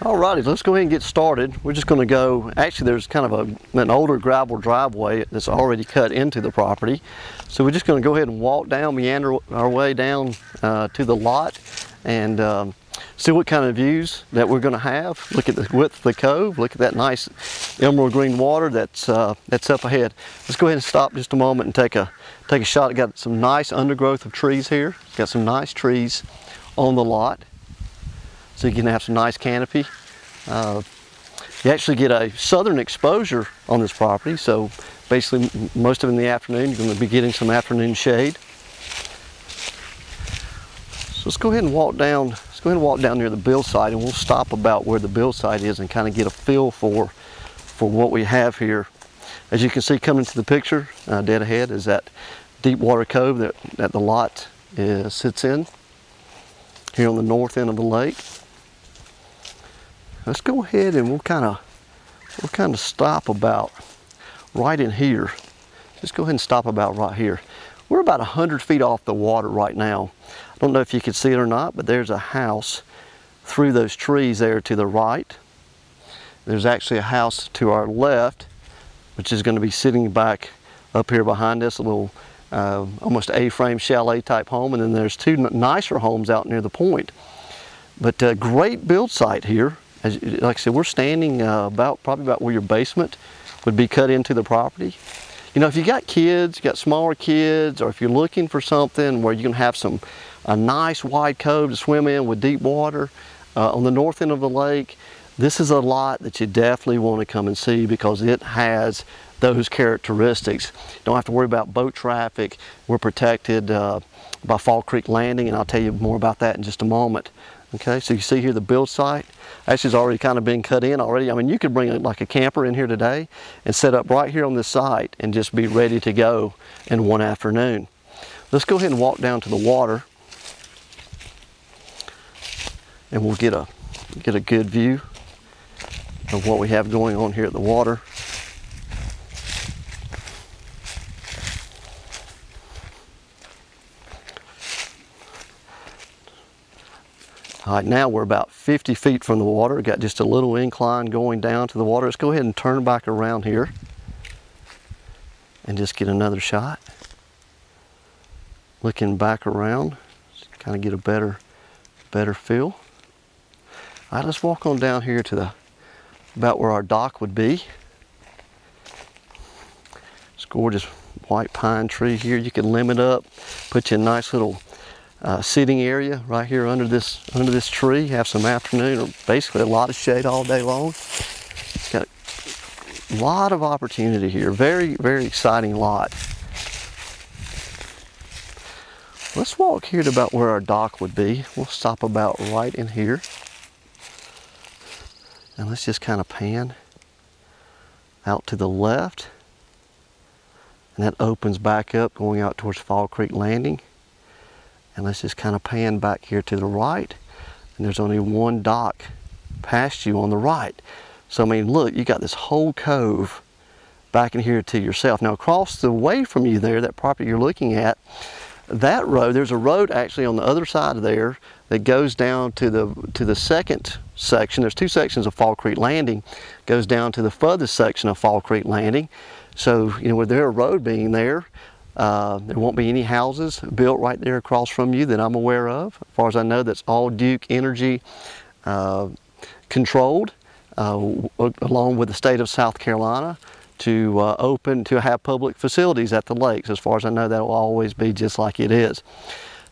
Alrighty, let's go ahead and get started. We're just going to go, actually there's kind of an older gravel driveway that's already cut into the property. So we're just going to go ahead and walk down, meander our way down to the lot and see what kind of views that we're going to have. Look at the width of the cove, look at that nice emerald green water that's up ahead. Let's go ahead and stop just a moment and take a shot. It got some nice undergrowth of trees here. Got some nice trees on the lot. So you can have some nice canopy. You actually get a southern exposure on this property, so basically most of it in the afternoon you're going to be getting some afternoon shade. So let's go ahead and walk down. Let's go ahead and walk down near the build site, and we'll stop about where the build site is and kind of get a feel for what we have here. As you can see, coming to the picture, dead ahead is that deep water cove that the lot sits in here on the north end of the lake. Let's go ahead and we'll kind of stop about right in here. Just go ahead and stop about right here. We're about 100 feet off the water right now. I don't know if you can see it or not, but there's a house through those trees there to the right. There's actually a house to our left, which is going to be sitting back up here behind us, a little almost A-frame chalet type home, and then there's two nicer homes out near the point. But a great build site here. Like I said, we're standing probably about where your basement would be cut into the property. You know, if you got kids, you got smaller kids, or if you're looking for something where you can have a nice wide cove to swim in with deep water on the north end of the lake, this is a lot that you definitely want to come and see because it has those characteristics. You don't have to worry about boat traffic. We're protected by Fall Creek Landing, and I'll tell you more about that in just a moment. Okay, so you see here the build site actually has already kind of been cut in already. I mean, you could bring like a camper in here today and set up right here on this site and just be ready to go in one afternoon. Let's go ahead and walk down to the water and we'll get a good view of what we have going on here at the water. All right, now we're about 50 feet from the water. We've got just a little incline going down to the water. Let's go ahead and turn back around here and just get another shot. Looking back around, just kind of get a better feel. All right, let's walk on down here to about where our dock would be. This gorgeous white pine tree here. You can limb it up, put you a nice little sitting area right here under this tree. Have some afternoon or basically a lot of shade all day long. Got a lot of opportunity here. Very, very exciting lot. Let's walk here to about where our dock would be. We'll stop about right in here. And let's just kind of pan out to the left. And that opens back up going out towards Fall Creek Landing. And let's just kind of pan back here to the right. And there's only one dock past you on the right. So I mean, look, you got this whole cove back in here to yourself. Now across the way from you there, that property you're looking at, that road, there's a road actually on the other side of there that goes down to the second section. There's two sections of Fall Creek Landing. Goes down to the furthest section of Fall Creek Landing. So, you know, with their road being there, there won't be any houses built right there across from you that I'm aware of. As far as I know, that's all Duke Energy controlled, along with the state of South Carolina, to have public facilities at the lakes. As far as I know, that will always be just like it is.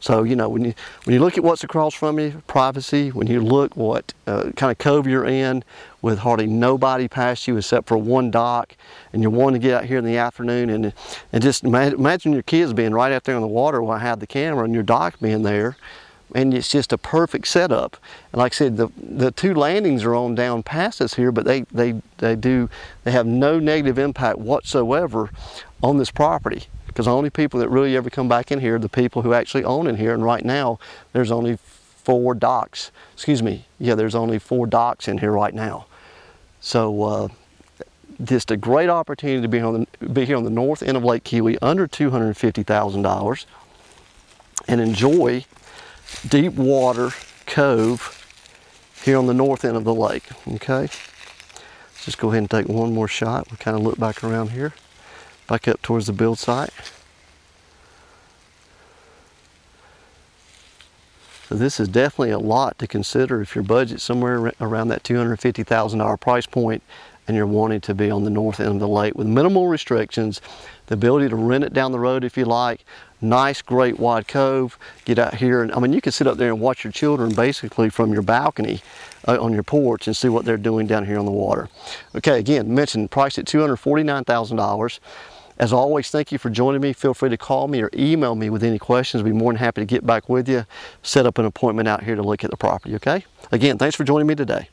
So, you know, when you look at what's across from you, privacy, when you look what kind of cove you're in with hardly nobody past you except for one dock, and you're wanting to get out here in the afternoon and just imagine your kids being right out there on the water while I have the camera and your dock being there, and it's just a perfect setup. And like I said, the two landings are on down past us here, but they have no negative impact whatsoever on this property. Because the only people that really ever come back in here are the people who actually own in here, and right now there's only 4 docks. Excuse me, yeah, there's only 4 docks in here right now. So just a great opportunity to be here on the north end of Lake Keowee under $250,000 and enjoy deep water cove here on the north end of the lake, okay? Let's just go ahead and take one more shot. We'll kind of look back around here, back up towards the build site. So this is definitely a lot to consider if your budget's somewhere around that $250,000 price point and you're wanting to be on the north end of the lake with minimal restrictions, the ability to rent it down the road if you like, nice, great wide cove, get out here, and I mean, you can sit up there and watch your children basically from your balcony on your porch and see what they're doing down here on the water. Okay, again, mentioned price at $249,000. As always, thank you for joining me. Feel free to call me or email me with any questions. I'll be more than happy to get back with you, set up an appointment out here to look at the property, okay? Again, thanks for joining me today.